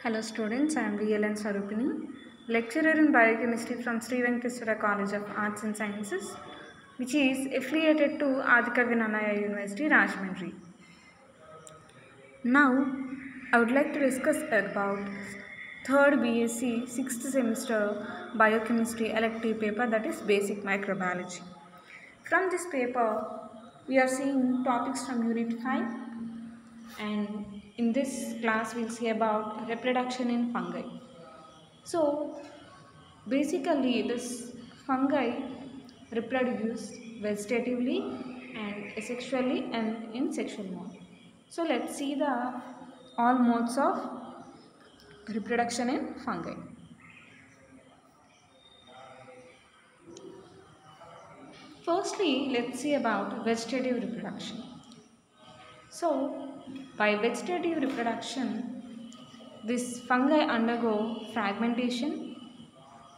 Hello students, I am VLN Sarupini, lecturer in biochemistry from Sri Venkateswara College of Arts and Sciences, which is affiliated to Adikavi Nannaya University, Rajahmundry. Now, I would like to discuss about 3rd BSc 6th semester biochemistry elective paper, that is basic microbiology. From this paper, we are seeing topics from Unit 5, and in this class we'll see about reproduction in fungi. So basically this fungi reproduce vegetatively and asexually and in sexual mode. So let's see the all modes of reproduction in fungi. Firstly, let's see about vegetative reproduction. So by vegetative reproduction, this fungi undergo fragmentation,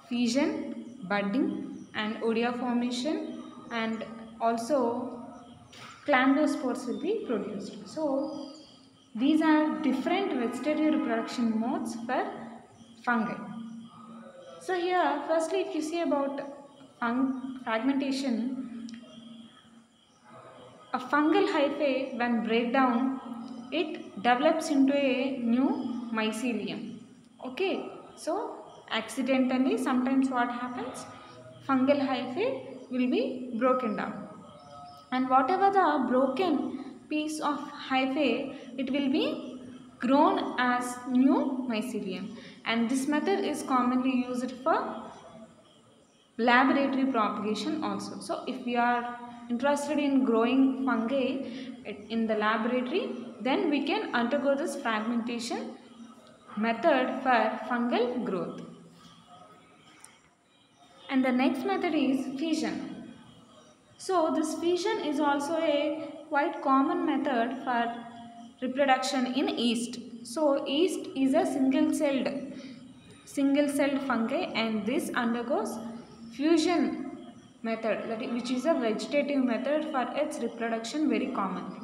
fission, budding and odia formation, and also chlamydospores will be produced. So these are different vegetative reproduction modes for fungi. So here firstly, if you see about fragmentation, a fungal hyphae when break down, it develops into a new mycelium. Okay, so accidentally sometimes what happens, fungal hyphae will be broken down, and whatever the broken piece of hyphae, it will be grown as new mycelium, and this method is commonly used for laboratory propagation also. So if we are interested in growing fungi in the laboratory, then we can undergo this fragmentation method for fungal growth. And the next method is fission. So this fission is also a quite common method for reproduction in yeast. So yeast is a single-celled fungi, and this undergoes fusion method, which is a vegetative method for its reproduction very commonly.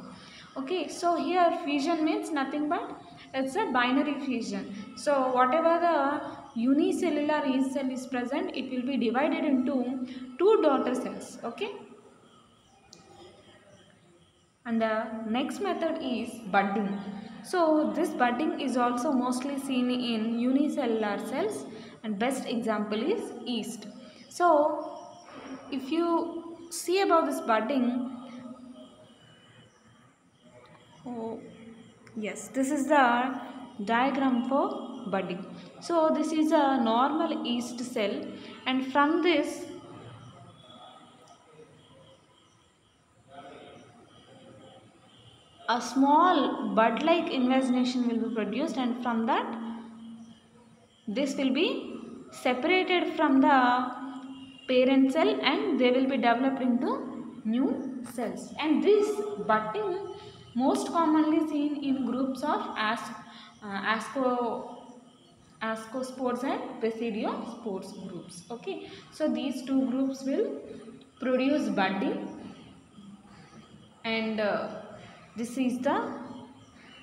Okay, so here fission means nothing but it's a binary fission. So whatever the unicellular yeast cell is present, it will be divided into two daughter cells. Okay, and the next method is budding. So this budding is also mostly seen in unicellular cells, and best example is yeast. So if you see about this budding, oh, yes, this is the diagram for budding. So this is a normal yeast cell, and from this a small bud-like invagination will be produced, and from that this will be separated from the parent cell and they will be developed into new cells. And this budding most commonly seen in groups of ascospores and basidiospores groups. Okay, so these two groups will produce budding, and this is the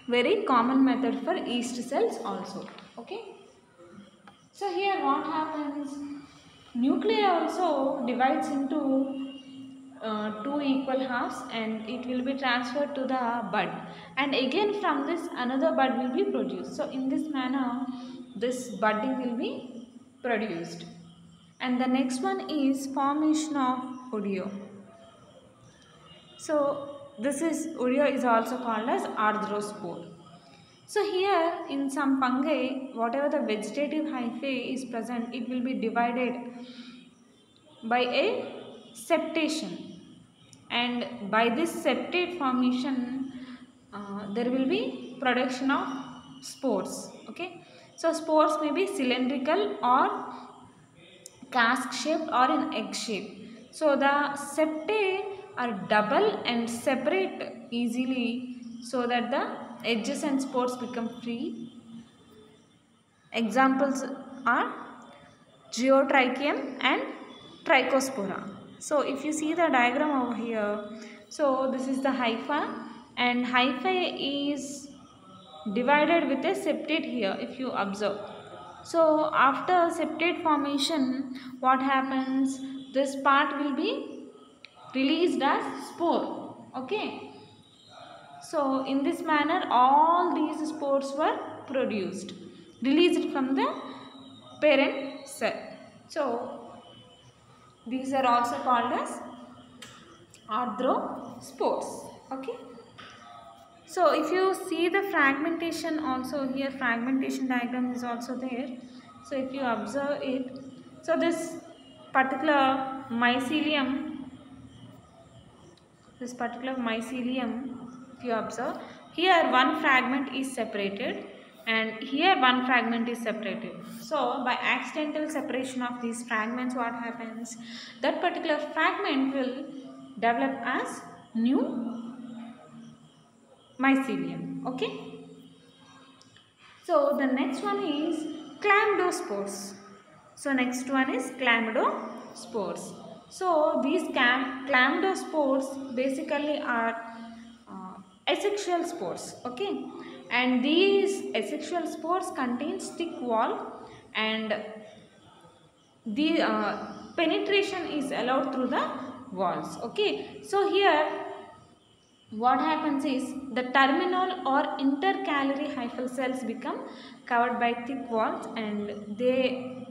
very common method for yeast cells also. Okay, so here what happens, nuclei also divides into two equal halves, and it will be transferred to the bud, and again from this another bud will be produced. So in this manner this budding will be produced. And the next one is formation of odio. So this is odio is also called as arthrospore. So here in some fungi, whatever the vegetative hyphae is present, it will be divided by a septation, and by this septate formation there will be production of spores. Okay, so spores may be cylindrical or cask shaped or in egg shape. So the septae are double and separate easily so that the edges and spores become free. Examples are Geotrichium and Trichospora. So if you see the diagram over here, so this is the hypha, and hyphae is divided with a septate here if you observe. So after septate formation, what happens? This part will be released as spore. Okay. So in this manner all these spores were produced, released from the parent cell. So these are also called as arthrospores. Okay. So if you see the fragmentation also here, fragmentation diagram is also there. So if you observe it, so this particular mycelium, if you observe, here one fragment is separated and here one fragment is separated. So by accidental separation of these fragments, what happens? That particular fragment will develop as new mycelium. Okay. So the next one is chlamydospores. So next one is chlamydospores. So these chlamydospores basically are asexual spores. Okay, and these asexual spores contains thick wall and the penetration is allowed through the walls. Okay, so here what happens is the terminal or intercalary hyphal cells become covered by thick walls and they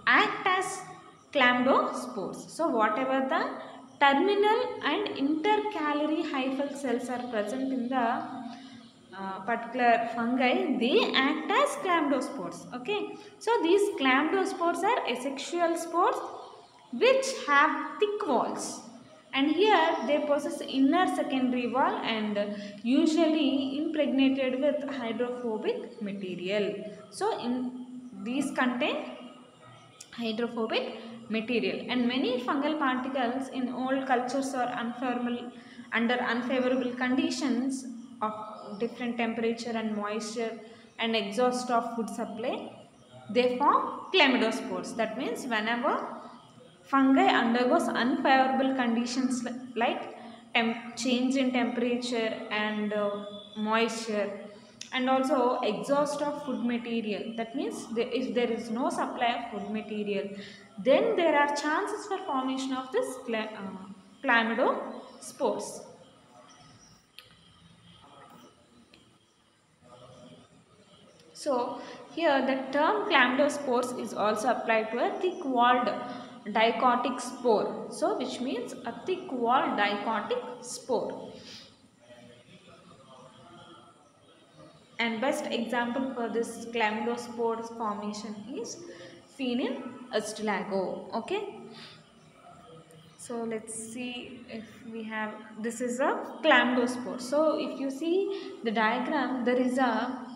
act as chlamydospores. So whatever the terminal and intercalary hyphal cells are present in the particular fungi, they act as chlamydospores. Okay, so these chlamydospores are asexual spores which have thick walls, and here they possess inner secondary wall and usually impregnated with hydrophobic material. So in these contain hydrophobic material, and many fungal particles in old cultures are under unfavorable conditions of different temperature and moisture and exhaust of food supply, they form chlamydospores. That means whenever fungi undergoes unfavorable conditions like change in temperature and moisture and also exhaust of food material, that means if there is no supply of food material, then there are chances for formation of this chlamydospores. So here the term chlamydospores is also applied to a thick walled dichotic spore. So which means a thick walled dichotic spore. And best example for this chlamydospores formation is Phenin astylago. Okay. So let's see if we have, this is a chlamydospore. So if you see the diagram, there is a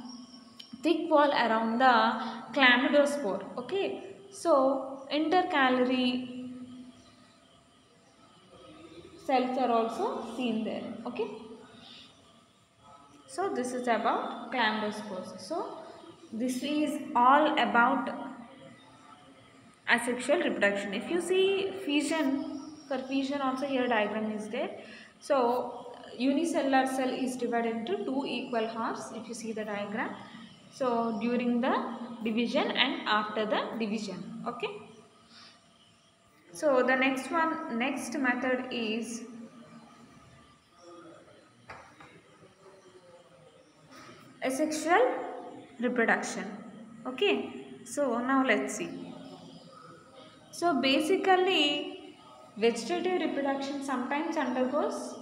thick wall around the chlamydospore. Okay, so intercalary cells are also seen there. Okay, so this is about chlamydospores. So this is all about asexual reproduction. If you see fission, for fission also here diagram is there. So unicellular cell is divided into two equal halves if you see the diagram. So during the division and after the division. Okay. So the next method is asexual reproduction. Okay. So now let's see. So basically vegetative reproduction sometimes undergoes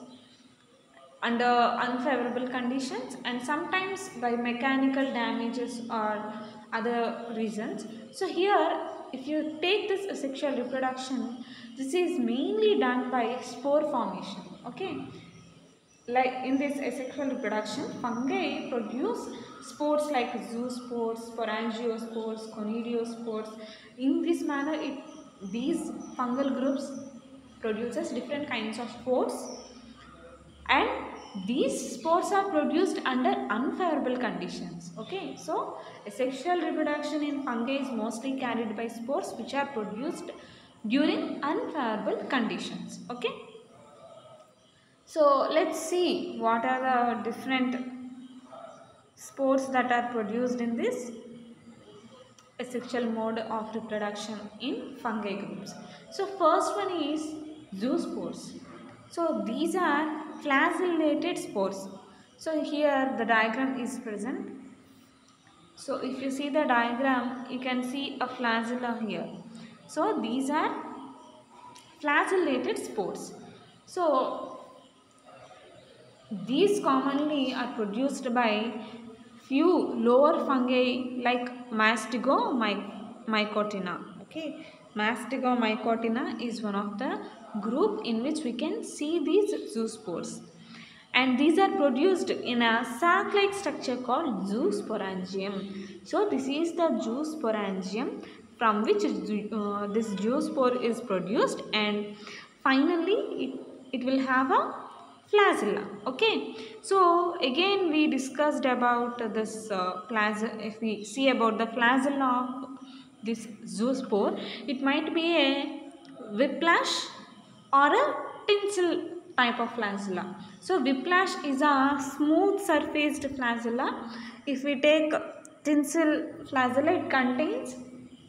under unfavorable conditions and sometimes by mechanical damages or other reasons. So here if you take this asexual reproduction, this is mainly done by spore formation. Okay, like in this asexual reproduction, fungi produce spores like zoospores, sporangiospores, conidiospores. In this manner these fungal groups produces different kinds of spores, and these spores are produced under unfavorable conditions. Okay, so asexual reproduction in fungi is mostly carried by spores which are produced during unfavorable conditions. Okay, so let's see what are the different spores that are produced in this asexual mode of reproduction in fungi groups. So first one is zoospores. So these are flagellated spores. So here the diagram is present. So if you see the diagram, you can see a flagella here. So these are flagellated spores. So these commonly are produced by few lower fungi like Mastigomycotina. Okay, Mastigomycotina is one of the group in which we can see these zoospores. And these are produced in a sac-like structure called zoosporangium. So this is the zoosporangium from which this zoospore is produced, and finally it will have a flagella. Okay, so again we discussed about this flagella. If we see about the flagella of this zoospore, it might be a whiplash or a tinsel type of flagella. So whiplash is a smooth surfaced flagella. If we take tinsel flagella, it contains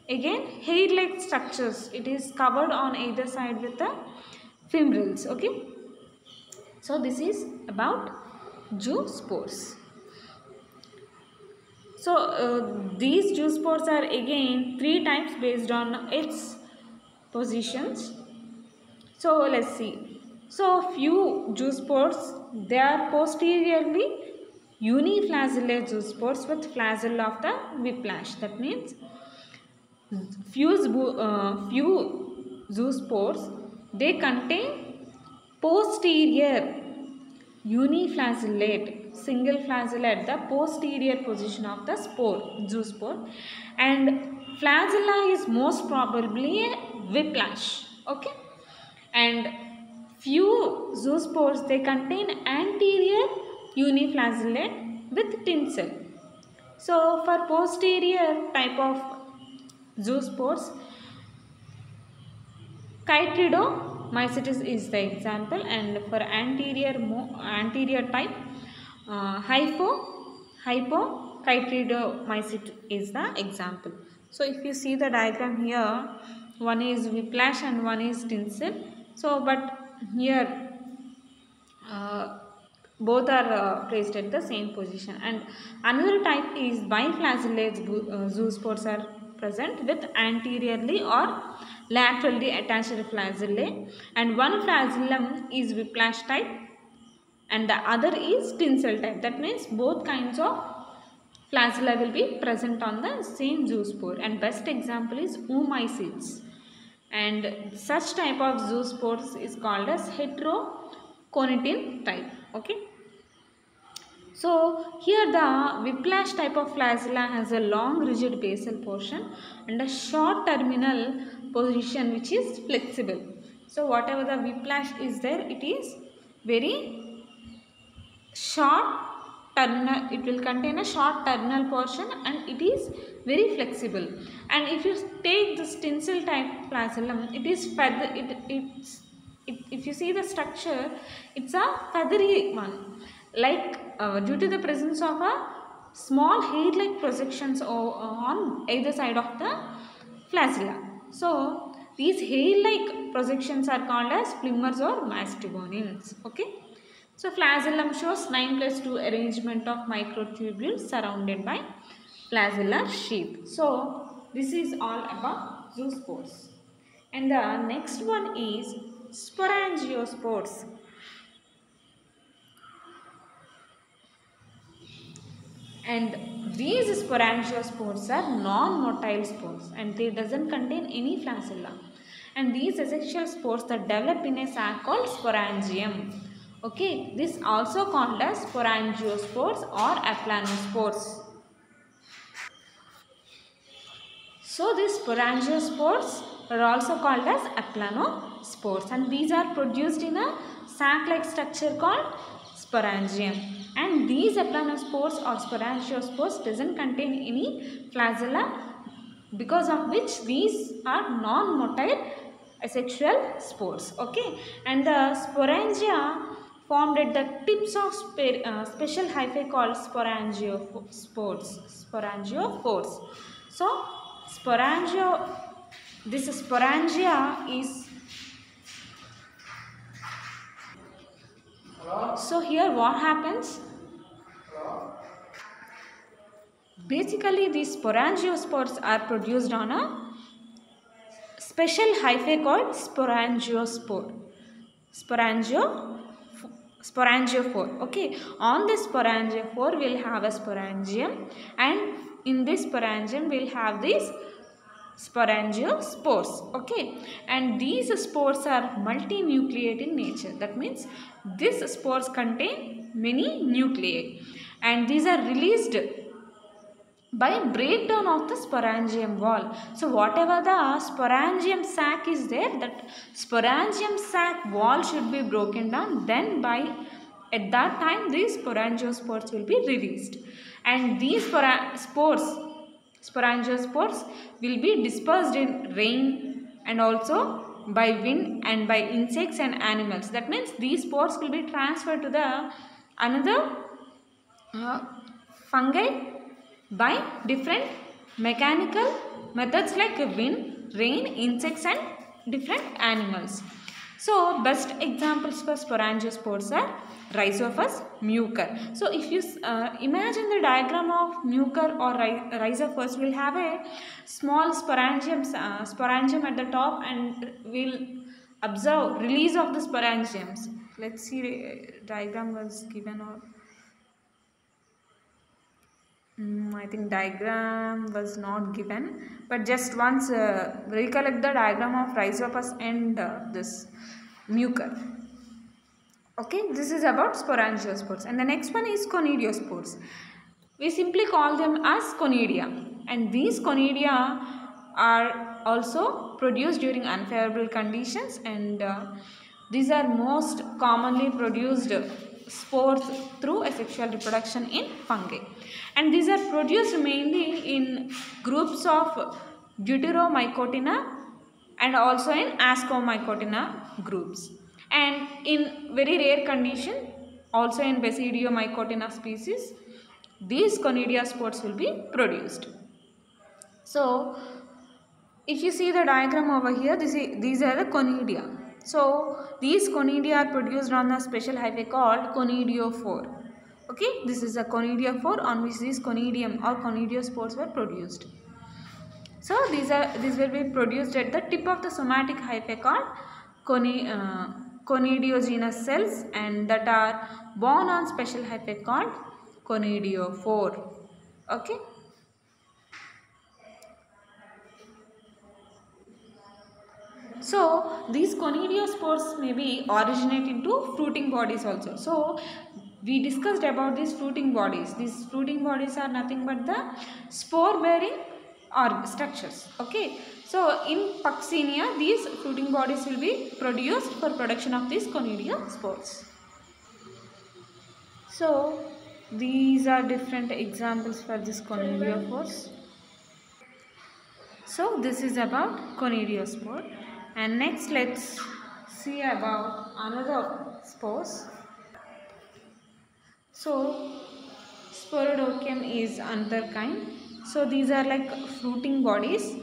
again hair-like structures. It is covered on either side with the fibrils. Okay. So this is about zoospores. So these zoospores are again three types based on its positions. So let's see. So few zoospores, they are posteriorly uniflagellate zoospores with flagella of the whiplash. That means few zoospores, they contain posterior uniflagellate, single flagella at the posterior position of the zoospore, and flagella is most probably a whiplash. Okay, and few zoospores, they contain anterior uniflagellate with tinsel. So for posterior type of zoospores, Chytridomycetes is the example, and for anterior type, Hypochytridomycetes is the example. So if you see the diagram here, one is whiplash and one is tinsel. So but here both are placed at the same position, and another type is biflagellate zoospores are present with anteriorly or laterally attached flagellae, and one flagellum is whiplash type and the other is tinsel type. That means both kinds of flagella will be present on the same zoospore, and best example is oomycetes, and such type of zoospores is called as heteroconitin type. Okay, so here the whiplash type of flagella has a long rigid basal portion and a short terminal position which is flexible. So whatever the whiplash is there, it is very short terminal, it will contain a short terminal portion and it is very flexible. And if you take this tinsel type flagellum, it is feather, if you see the structure, it's a feathery one, like due to the presence of a small hair-like projections on either side of the flagella. So these hair-like projections are called as flimmers or mastigonins. Okay. So flagellum shows 9+2 arrangement of microtubules surrounded by flagellar sheath. So this is all about zoospores. And the next one is sporangiospores. And these sporangiospores are non-motile spores and they doesn't contain any flagella. And these asexual spores that develop in a sac called sporangium. Okay, this also called as sporangiospores or aplanospores. So these sporangiospores are also called as aplanospores, and these are produced in a sac-like structure called sporangium. And these aplanospores or sporangiospores doesn't contain any flagella, because of which these are non-motile asexual spores. Okay, and the sporangia formed at the tips of special hyphae called sporangiospores. Sporangiospores. So this sporangia is, so here what happens? Basically, these sporangiospores are produced on a special hyphae called sporangiospore. Sporangiophore. Okay, on this sporangiophore we'll have a sporangium, and in this sporangium we'll have these sporangiospores. Okay, and these spores are multinucleate in nature. That means these spores contain many nuclei, and these are released by breakdown of the sporangium wall. So whatever the sporangium sac is there, that sporangium sac wall should be broken down, then at that time these sporangiospores will be released, and these sporangiospores will be dispersed in rain and also by wind and by insects and animals. That means these spores will be transferred to the another fungi by different mechanical methods like wind, rain, insects and different animals. So best examples for sporangiospores are Rhizophus, Mucor. So if you imagine the diagram of Mucor or Rhizophus, will have a small sporangium at the top, and we'll observe release of the sporangiums. Let's see, diagram was given, or I think diagram was not given, but just once recollect the diagram of Rhizophus and this Mucor. Okay, this is about sporangiospores, and the next one is conidiospores. We simply call them as conidia, and these conidia are also produced during unfavorable conditions, and these are most commonly produced spores through asexual reproduction in fungi, and these are produced mainly in groups of Deuteromycotina and also in Ascomycotina groups, and in very rare condition also in Basidiomycotina species these conidia spores will be produced. So if you see the diagram over here, these are the conidia. So these conidia are produced on a special hyphae called conidiophore. Okay, this is a conidiophore on which these conidium or conidiospores were produced. So these will be produced at the tip of the somatic hyphae called conidiogenous cells, and that are born on special hyphae called conidiophore. Okay. So these conidiospores may be originate into fruiting bodies also. So we discussed about these fruiting bodies. These fruiting bodies are nothing but the spore bearing or structures. Okay. So in Puccinia, these fruiting bodies will be produced for production of these conidiospores. So these are different examples for this conidiophores. So this is about conidiospore, and next let's see about another spores. So Sporodochium is another kind. So these are like fruiting bodies,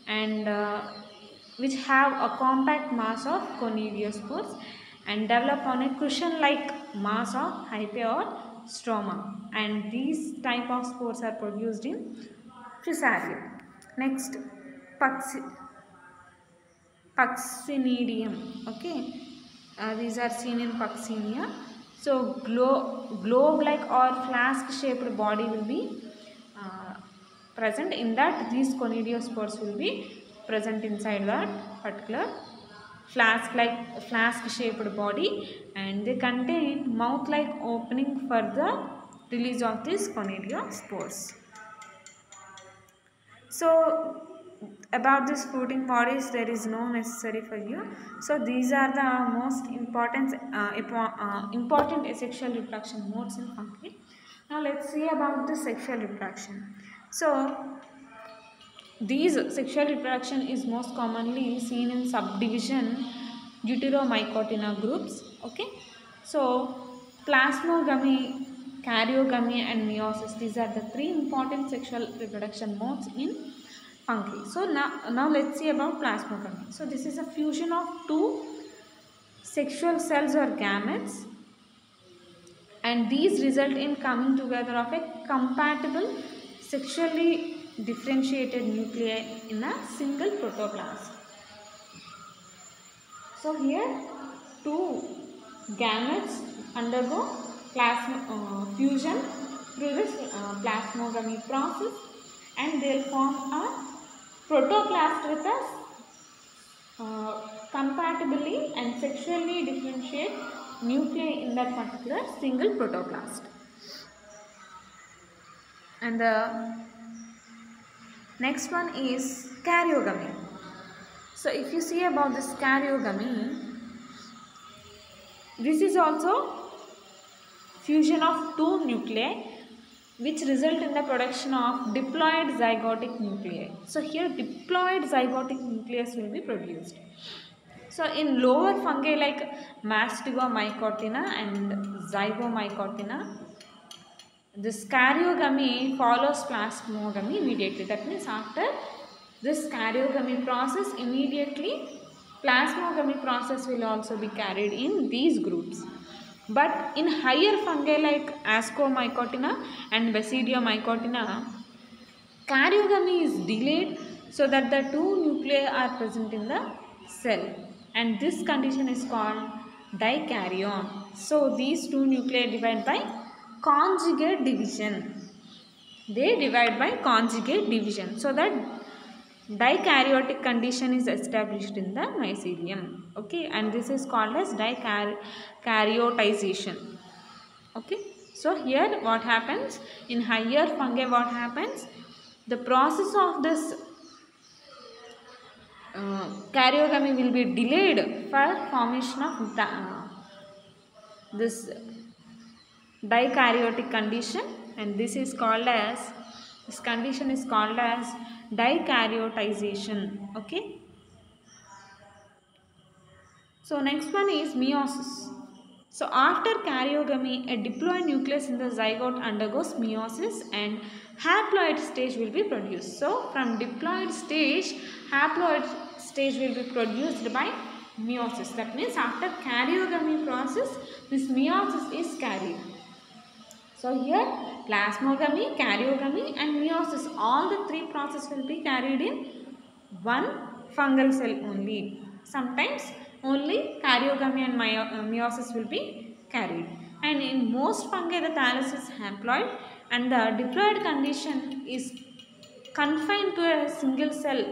and which have a compact mass of conidiospores and develop on a cushion-like mass of hyphae or stroma, and these type of spores are produced in Fusarium. Next, Puccinidium. Okay, these are seen in Puccinia. So globe-like or flask-shaped body will be present. In that, these conidiospores will be present inside that particular flask-shaped body, and they contain mouth-like opening for the release of these conidiospores. So about these fruiting bodies there is no necessary for you. So these are the most important asexual reproduction modes in fungi. Now let's see about the sexual reproduction. So these sexual reproduction is most commonly seen in subdivision Deuteromycotina groups. Okay, So plasmogamy, karyogamy and meiosis, these are the three important sexual reproduction modes in fungi. So now let's see about plasmogamy. So this is a fusion of two sexual cells or gametes, and these result in coming together of a compatible sexually differentiated nuclei in a single protoplasm. So here two gametes undergo fusion through this plasmogamy process, and they will form a protoplast with a compatibly and sexually differentiate nuclei in that particular single protoplast. And the next one is karyogamy. So if you see about this karyogamy, this is also fusion of two nuclei which result in the production of diploid zygotic nuclei. So here diploid zygotic nucleus will be produced. So in lower fungi like Mastigomycotina and Zygomycotina, this karyogamy follows plasmogamy immediately. That means after this karyogamy process, immediately plasmogamy process will also be carried in these groups. But in higher fungi like Ascomycotina and Basidiomycotina, karyogamy is delayed so that the two nuclei are present in the cell, and this condition is called dikaryon. So these two nuclei divide by conjugate division. They divide by conjugate division, so that dikaryotic condition is established in the mycelium. Okay, and this is called as dikaryotization. Okay, so here what happens in higher fungi, what happens, the process of this karyogamy will be delayed for formation of this dikaryotic condition, and this condition is called as dikaryotization. Okay, so next one is meiosis. So after karyogamy, a diploid nucleus in the zygote undergoes meiosis and haploid stage will be produced. So from diploid stage, haploid stage will be produced by meiosis. That means after karyogamy process, this meiosis is carried. So here plasmogamy, karyogamy and meiosis, all the three processes will be carried in one fungal cell only. Sometimes only karyogamy and meiosis will be carried. And in most fungi the thallus is haploid, and the diploid condition is confined to a single cell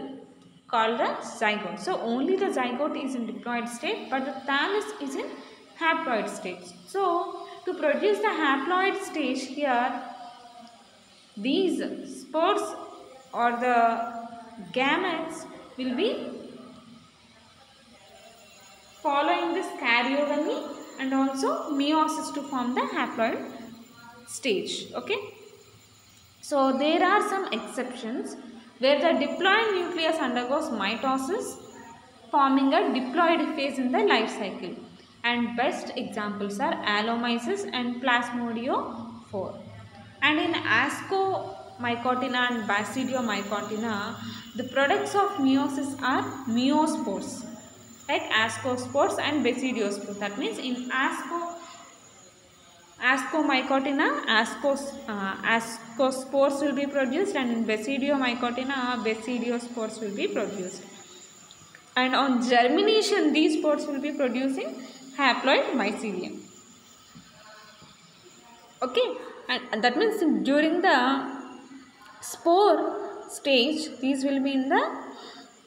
called the zygote. So only the zygote is in diploid state, but the thallus is in haploid state. So to produce the haploid stage, here these spores or the gametes will be following this karyogamy and also meiosis to form the haploid stage. Okay, so there are some exceptions where the diploid nucleus undergoes mitosis, forming a diploid phase in the life cycle, and best examples are Allomyces and Plasmodiophore. And in Ascomycotina and Basidiomycotina, the products of meiosis are meiospores, like ascospores and basidiospores. That means in Ascomycotina, ascospores will be produced, and in Basidiomycotina, basidiospores will be produced. And on germination, these spores will be producing haploid mycelium. Okay, and that means during the spore stage, these will be in the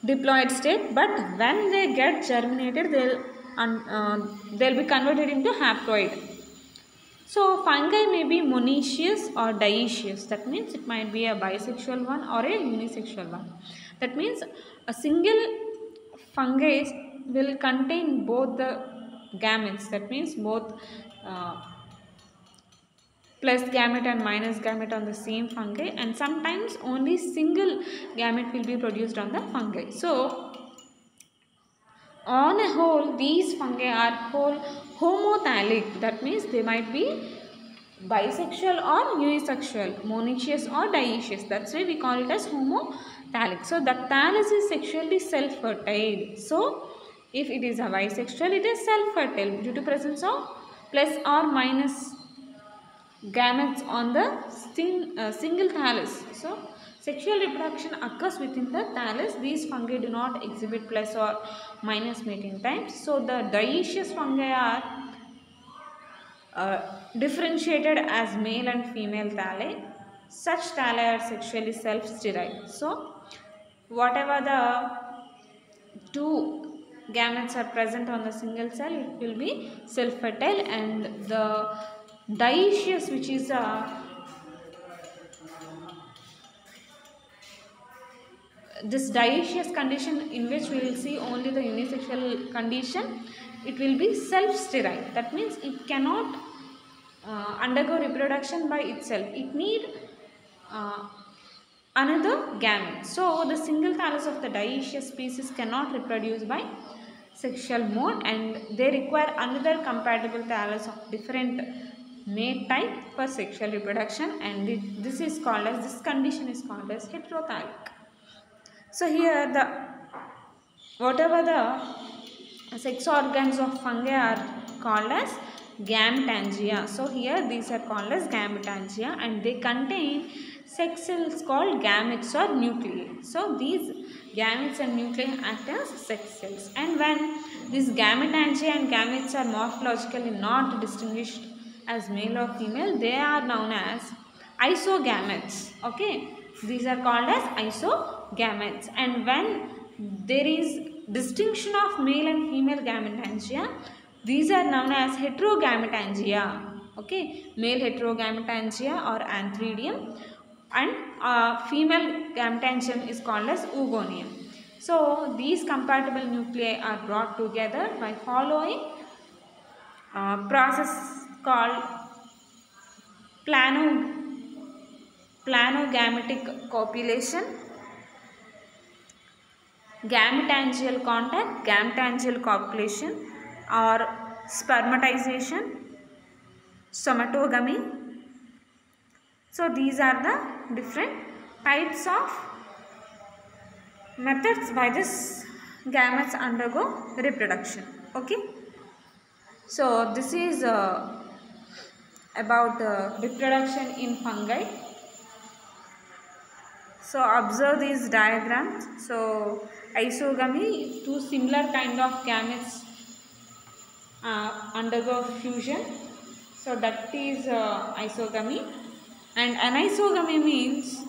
diploid state, but when they get germinated, they'll be converted into haploid. So fungi may be monoecious or dioecious. That means it might be a bisexual one or a unisexual one. That means a single fungus will contain both the gametes. That means both plus gamete and minus gamete on the same fungi, and sometimes only single gamete will be produced on the fungi. So On a whole, these fungi are whole homothallic. That means they might be bisexual or unisexual, monoecious or dioecious. That's why we call it as homothallic. So the thallus is sexually self-fertile. So if it is a bisexual, it is self-fertile due to presence of plus or minus gametes on the single thallus. So sexual reproduction occurs within the thallus. These fungi do not exhibit plus or minus mating times. So the dioecious fungi are differentiated as male and female thalli. Such thalli are sexually self-sterile. So whatever the two gametes are present on the single cell, it will be self-fertile, and the dioecious, which is this dioecious condition, in which we will see only the unisexual condition, it will be self-sterile. That means it cannot undergo reproduction by itself. It need another gamete. So the single thallus of the dioecious species cannot reproduce by sexual mode, and they require another compatible thallus of different mate type for sexual reproduction, and this condition is called as heterothallic. So here whatever the sex organs of fungi are called as gametangia. So here these are called as gametangia, and they contain sex cells called gametes or nuclei. So these gametes and nuclei act as sex cells, and when these gametangia and gametes are morphologically not distinguished as male or female, they are known as isogametes. Okay, these are called as isogametes, and when there is distinction of male and female gametangia, these are known as heterogametangia. Okay, male heterogametangia or antheridium, and female gametangium is called as oogonium. So these compatible nuclei are brought together by following process called planogametic copulation, gametangial contact, gametangial copulation, or spermatization, somatogamy. So these are the different types of methods by this gametes undergo reproduction. Okay, so this is about reproduction in fungi. So observe these diagrams. So isogamy, two similar kind of gametes undergo fusion. So that is isogamy, and anisogamy means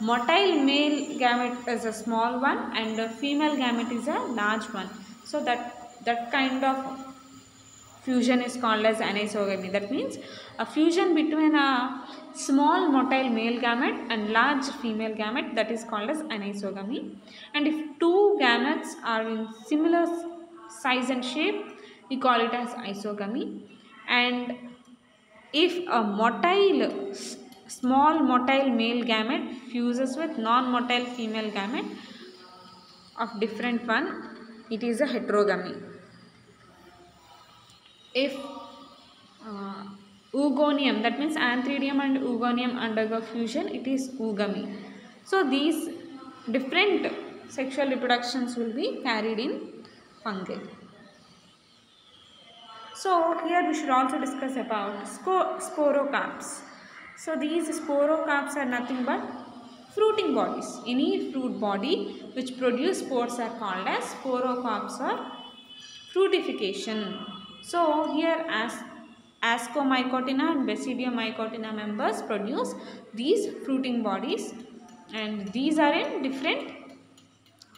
motile male gamete is a small one and a female gamete is a large one. So that kind of fusion is called as anisogamy. That means a fusion between a small motile male gamete and large female gamete, that is called as anisogamy. And if two gametes are in similar size and shape, we call it as isogamy. And if a small motile male gamete fuses with non-motile female gamete of different one, it is a heterogamy. If oogonium, that means antheridium and oogonium undergo fusion, it is oogamy. So these different sexual reproductions will be carried in fungi. So here we should also discuss about sporocarps. So these sporocarps are nothing but fruiting bodies. Any fruit body which produce spores are called as sporocarps or fruitification. So here Ascomycotina and Basidiomycotina members produce these fruiting bodies, and these are in different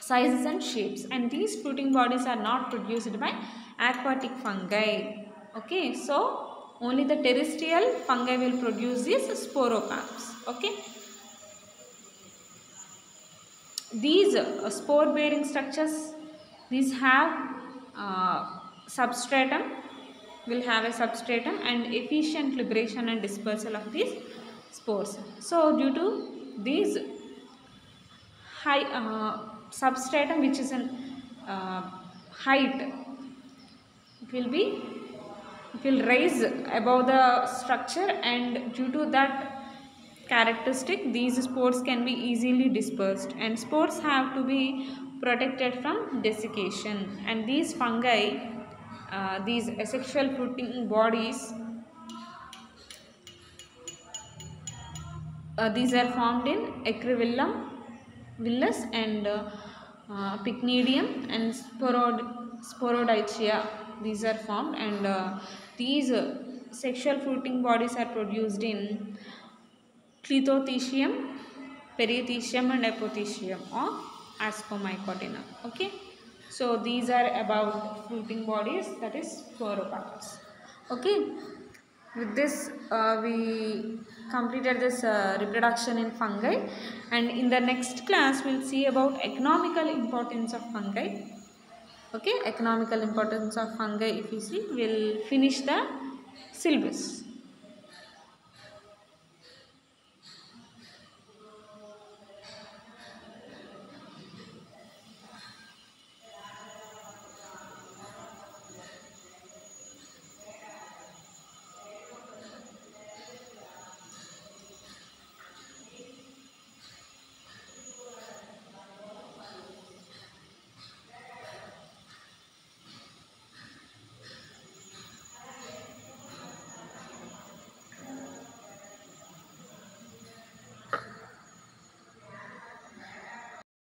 sizes and shapes, and these fruiting bodies are not produced by aquatic fungi. Okay, so only the terrestrial fungi will produce these sporocarps. Okay, these spore bearing structures, these have substratum, will have a substratum and efficient liberation and dispersal of these spores. So due to these high substratum, which is an height, it will be, it will rise above the structure, and due to that characteristic these spores can be easily dispersed, and spores have to be protected from desiccation. And these fungi, these asexual fruiting bodies, these are formed in Ecrivillum, villus, and Pycnidium and Sporodichia. These are formed, and these sexual fruiting bodies are produced in Clitothecium, Perithecium and Apothecium or Ascomycotina. Okay. So these are about fruiting bodies, that is sporocarps. Okay. With this we completed this reproduction in fungi, and in the next class we will see about economical importance of fungi. Okay, economical importance of fungi, if you see, we will finish the syllabus.